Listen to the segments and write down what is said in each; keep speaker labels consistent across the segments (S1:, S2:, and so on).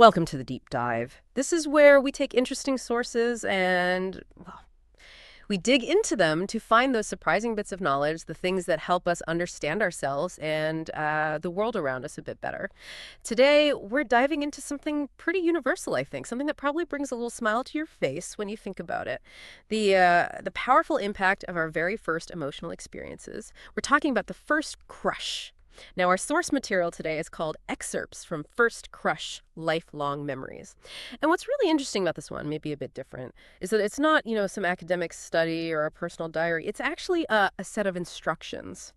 S1: Welcome to the deep dive. This is where we take interesting sources and, well, we dig into them to find those surprising bits of knowledge, the things that help us understand ourselves and the world around us a bit better. Today, we're diving into something pretty universal, I think, something that probably brings a little smile to your face when you think about it. The powerful impact of our very first emotional experiences. We're talking about the first crush. Now, our source material today is called Excerpts from First Crush Lifelong Memories. And what's really interesting about this one, maybe a bit different, is that it's not, some academic study or a personal diary. It's actually a set of instructions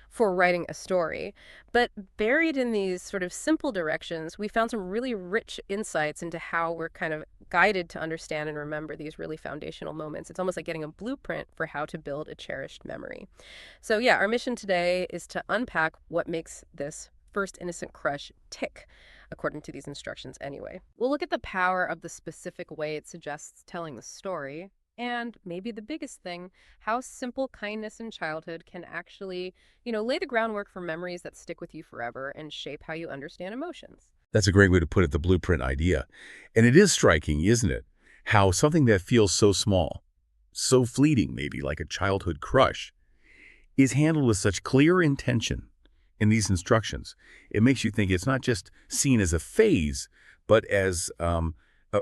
S1: for writing a story. But buried in these sort of simple directions, we found some really rich insights into how we're kind of guided to understand and remember these really foundational moments. It's almost like getting a blueprint for how to build a cherished memory. So yeah, our mission today is to unpack what makes this first innocent crush tick, according to these instructions anyway. We'll look at the power of the specific way it suggests telling the story, and maybe the biggest thing, how simple kindness in childhood can actually, lay the groundwork for memories that stick with you forever and shape how you understand emotions.
S2: That's a great way to put it, the blueprint idea. And it is striking, isn't it? How something that feels so small, so fleeting maybe, like a childhood crush, is handled with such clear intention in these instructions. It makes you think it's not just seen as a phase, but as a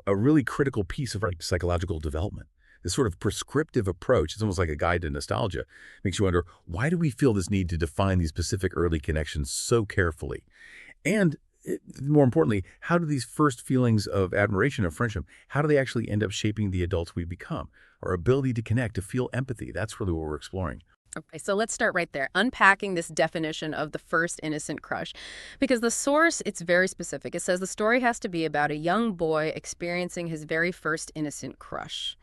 S2: really critical piece of psychological development. This sort of prescriptive approach, it's almost like a guide to nostalgia, makes you wonder, why do we feel this need to define these specific early connections so carefully? And more importantly, how do these first feelings of admiration or friendship, how do they actually end up shaping the adults we become? Our ability to connect, to feel empathy, that's really what we're exploring.
S1: Okay, so let's start right there, unpacking this definition of the first innocent crush. Because the source, it's very specific. It says the story has to be about a young boy experiencing his very first innocent crush.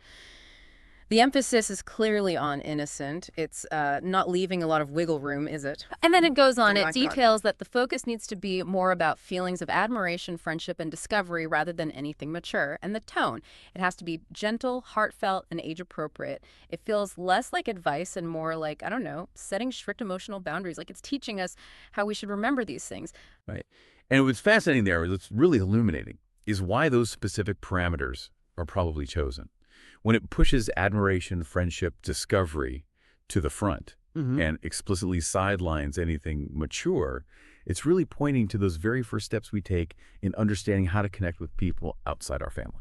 S1: The emphasis is clearly on innocent. It's not leaving a lot of wiggle room, is it? And then it goes on.
S3: Oh
S1: It
S3: my God.
S1: details that the focus needs to be more about feelings of admiration, friendship, and discovery rather than anything mature. And the tone, it has to be gentle, heartfelt, and age-appropriate. It feels less like advice and more like, I don't know, setting strict emotional boundaries. Like it's teaching us how we should remember these things.
S2: Right. And what's fascinating there, what's really illuminating, is why those specific parameters are probably chosen. When it pushes admiration, friendship, discovery to the front and explicitly sidelines anything mature, it's really pointing to those very first steps we take in understanding how to connect with people outside our family.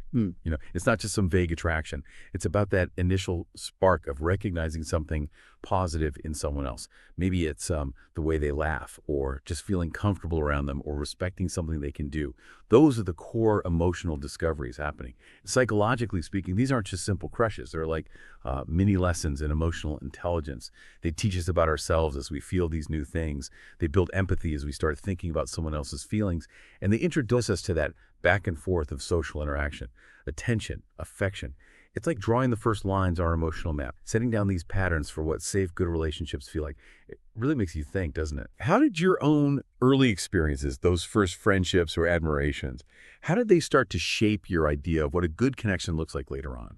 S2: It's not just some vague attraction. It's about that initial spark of recognizing something positive in someone else. Maybe it's the way they laugh, or just feeling comfortable around them, or respecting something they can do. Those are the core emotional discoveries happening. Psychologically speaking, these aren't just simple crushes. They're like mini lessons in emotional intelligence. They teach us about ourselves as we feel these new things. They build empathy as we start thinking about someone else's feelings. And they introduce us to that back and forth of social interaction, attention, affection. It's like drawing the first lines on our emotional map, setting down these patterns for what safe, good relationships feel like. It really makes you think, doesn't it? How did your own early experiences, those first friendships or admirations, how did they start to shape your idea of what a good connection looks like later on?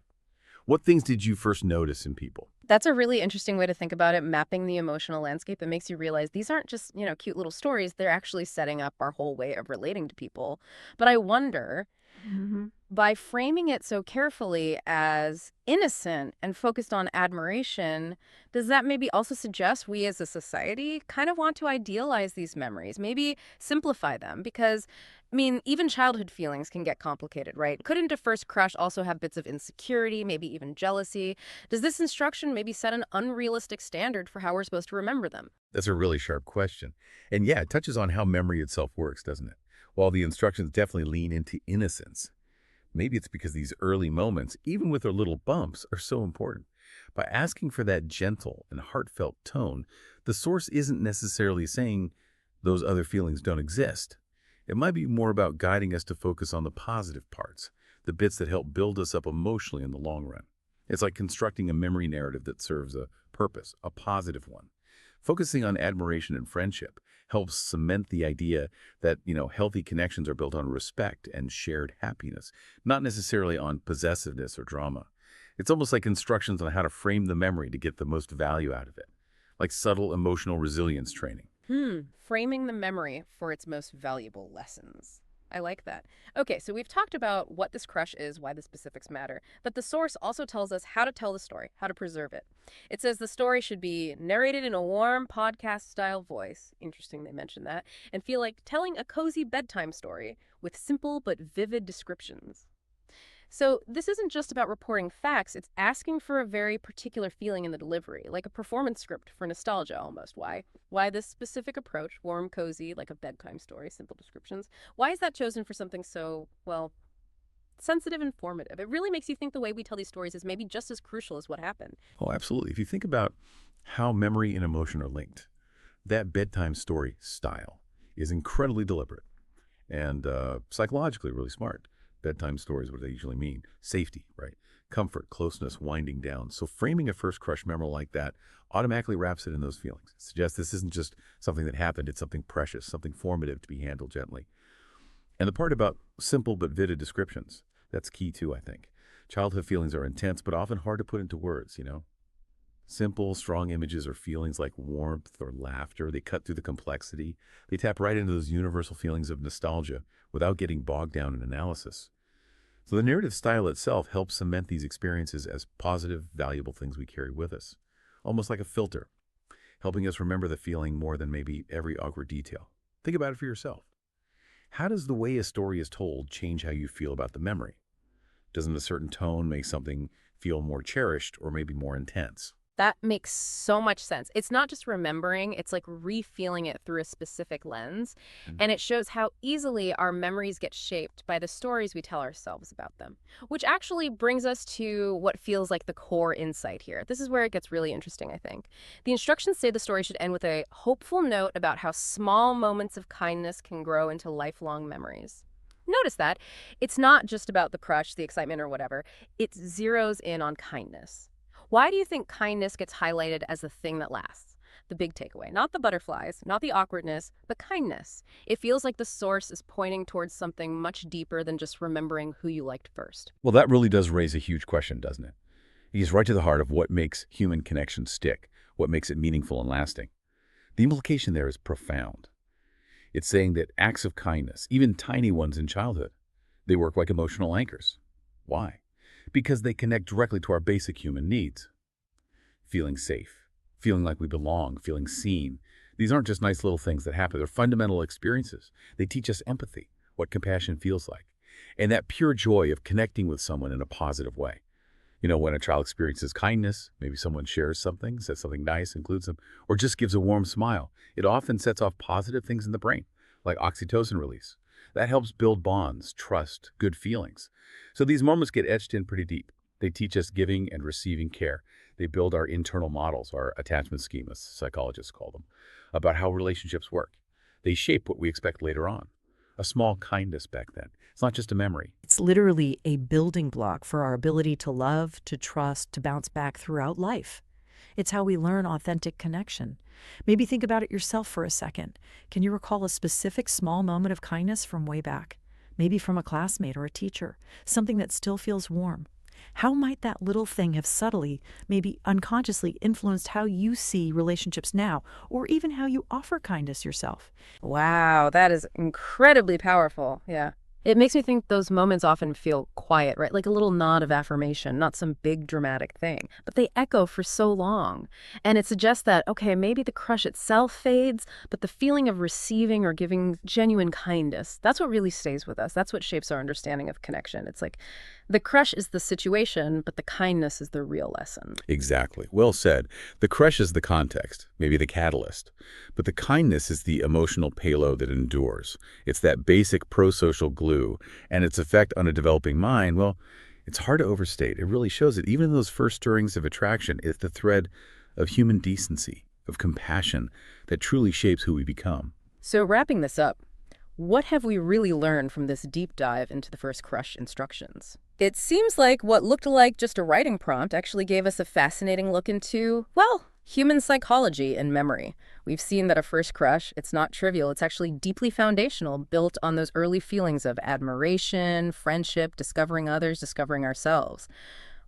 S2: What things did you first notice in people?
S1: That's a really interesting way to think about it, mapping the emotional landscape. It makes you realize these aren't just, cute little stories. They're actually setting up our whole way of relating to people. But I wonder,
S3: hmm
S1: by framing it so carefully as innocent and focused on admiration, does that maybe also suggest we as a society kind of want to idealize these memories, maybe simplify them? Because, even childhood feelings can get complicated, right? Couldn't a first crush also have bits of insecurity, maybe even jealousy? Does this instruction maybe set an unrealistic standard for how we're supposed to remember them?
S2: That's a really sharp question. And yeah, it touches on how memory itself works, doesn't it? While the instructions definitely lean into innocence, maybe it's because these early moments, even with their little bumps, are so important. By asking for that gentle and heartfelt tone, the source isn't necessarily saying those other feelings don't exist. It might be more about guiding us to focus on the positive parts, the bits that help build us up emotionally in the long run. It's like constructing a memory narrative that serves a purpose, a positive one. Focusing on admiration and friendship helps cement the idea that, healthy connections are built on respect and shared happiness, not necessarily on possessiveness or drama. It's almost like instructions on how to frame the memory to get the most value out of it, like subtle emotional resilience training.
S1: Framing the memory for its most valuable lessons. I like that. Okay, so we've talked about what this crush is, why the specifics matter, but the source also tells us how to tell the story, how to preserve it. It says the story should be narrated in a warm podcast-style voice. Interesting they mentioned that. And feel like telling a cozy bedtime story with simple but vivid descriptions. So this isn't just about reporting facts, it's asking for a very particular feeling in the delivery, like a performance script for nostalgia almost. Why? Why this specific approach, warm, cozy, like a bedtime story, simple descriptions? Why is that chosen for something so, well, sensitive and formative? It really makes you think the way we tell these stories is maybe just as crucial as what happened.
S2: Oh, absolutely. If you think about how memory and emotion are linked, that bedtime story style is incredibly deliberate and psychologically really smart. Bedtime stories, what do they usually mean? Safety, right? Comfort, closeness, winding down. So framing a first crush memory like that automatically wraps it in those feelings. It suggests this isn't just something that happened, it's something precious, something formative to be handled gently. And the part about simple but vivid descriptions, that's key too, I think. Childhood feelings are intense, but often hard to put into words, you know? Simple, strong images or feelings like warmth or laughter, they cut through the complexity. They tap right into those universal feelings of nostalgia without getting bogged down in analysis. So the narrative style itself helps cement these experiences as positive, valuable things we carry with us, almost like a filter, helping us remember the feeling more than maybe every awkward detail. Think about it for yourself. How does the way a story is told change how you feel about the memory? Doesn't a certain tone make something feel more cherished or maybe more intense?
S1: That makes so much sense. It's not just remembering, it's like re-feeling it through a specific lens.
S2: Mm.
S1: And it shows how easily our memories get shaped by the stories we tell ourselves about them. Which actually brings us to what feels like the core insight here. This is where it gets really interesting, I think. The instructions say the story should end with a hopeful note about how small moments of kindness can grow into lifelong memories. Notice that. It's not just about the crush, the excitement, or whatever. It zeroes in on kindness. Why do you think kindness gets highlighted as the thing that lasts? The big takeaway. Not the butterflies, not the awkwardness, but kindness. It feels like the source is pointing towards something much deeper than just remembering who you liked first.
S2: Well, that really does raise a huge question, doesn't it? He's right to the heart of what makes human connections stick, what makes it meaningful and lasting. The implication there is profound. It's saying that acts of kindness, even tiny ones in childhood, they work like emotional anchors. Why? Because they connect directly to our basic human needs. Feeling safe, feeling like we belong, feeling seen. These aren't just nice little things that happen. They're fundamental experiences. They teach us empathy, what compassion feels like, and that pure joy of connecting with someone in a positive way. You know, when a child experiences kindness, maybe someone shares something, says something nice, includes them, or just gives a warm smile, it often sets off positive things in the brain, like oxytocin release. That helps build bonds, trust, good feelings. So these moments get etched in pretty deep. They teach us giving and receiving care. They build our internal models, our attachment schemas, psychologists call them, about how relationships work. They shape what we expect later on. A small kindness back then. It's not just a memory.
S3: It's literally a building block for our ability to love, to trust, to bounce back throughout life. It's how we learn authentic connection. Maybe think about it yourself for a second. Can you recall a specific small moment of kindness from way back? Maybe from a classmate or a teacher, something that still feels warm. How might that little thing have subtly, maybe unconsciously influenced how you see relationships now, or even how you offer kindness yourself?
S1: Wow, that is incredibly powerful. Yeah. It makes me think those moments often feel quiet, right? Like a little nod of affirmation, not some big dramatic thing. But they echo for so long. And it suggests that, okay, maybe the crush itself fades, but the feeling of receiving or giving genuine kindness, that's what really stays with us. That's what shapes our understanding of connection. It's like the crush is the situation, but the kindness is the real lesson.
S2: Exactly. Well said. The crush is the context, maybe the catalyst. But the kindness is the emotional payload that endures. It's that basic pro-social glue. And its effect on a developing mind, well, it's hard to overstate. It really shows it. Even in those first stirrings of attraction, it's the thread of human decency, of compassion, that truly shapes who we become.
S1: So wrapping this up, what have we really learned from this deep dive into the first crush instructions? It seems like what looked like just a writing prompt actually gave us a fascinating look into, well, human psychology and memory. We've seen that a first crush, it's not trivial, it's actually deeply foundational, built on those early feelings of admiration, friendship, discovering others, discovering ourselves.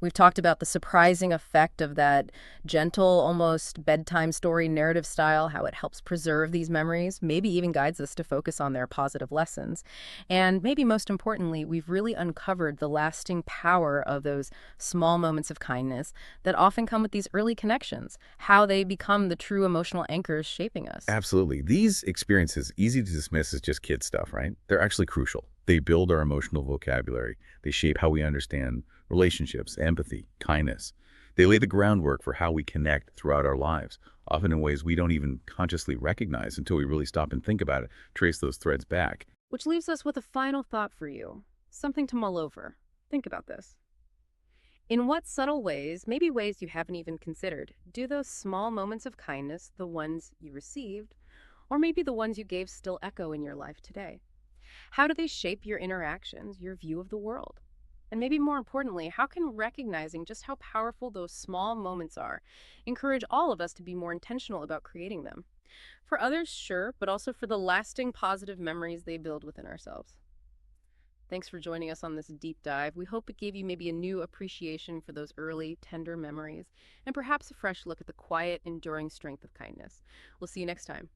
S1: We've talked about the surprising effect of that gentle, almost bedtime story narrative style, how it helps preserve these memories, maybe even guides us to focus on their positive lessons. And maybe most importantly, we've really uncovered the lasting power of those small moments of kindness that often come with these early connections, how they become the true emotional anchors shaping us.
S2: Absolutely. These experiences, easy to dismiss as just kid stuff, right? They're actually crucial. They build our emotional vocabulary. They shape how we understand relationships, empathy, kindness. They lay the groundwork for how we connect throughout our lives, often in ways we don't even consciously recognize until we really stop and think about it, trace those threads back.
S1: Which leaves us with a final thought for you, something to mull over. Think about this. In what subtle ways, maybe ways you haven't even considered, do those small moments of kindness, the ones you received, or maybe the ones you gave, still echo in your life today? How do they shape your interactions, your view of the world? And maybe more importantly, how can recognizing just how powerful those small moments are encourage all of us to be more intentional about creating them? For others, sure, but also for the lasting positive memories they build within ourselves. Thanks for joining us on this deep dive. We hope it gave you maybe a new appreciation for those early, tender memories, and perhaps a fresh look at the quiet, enduring strength of kindness. We'll see you next time.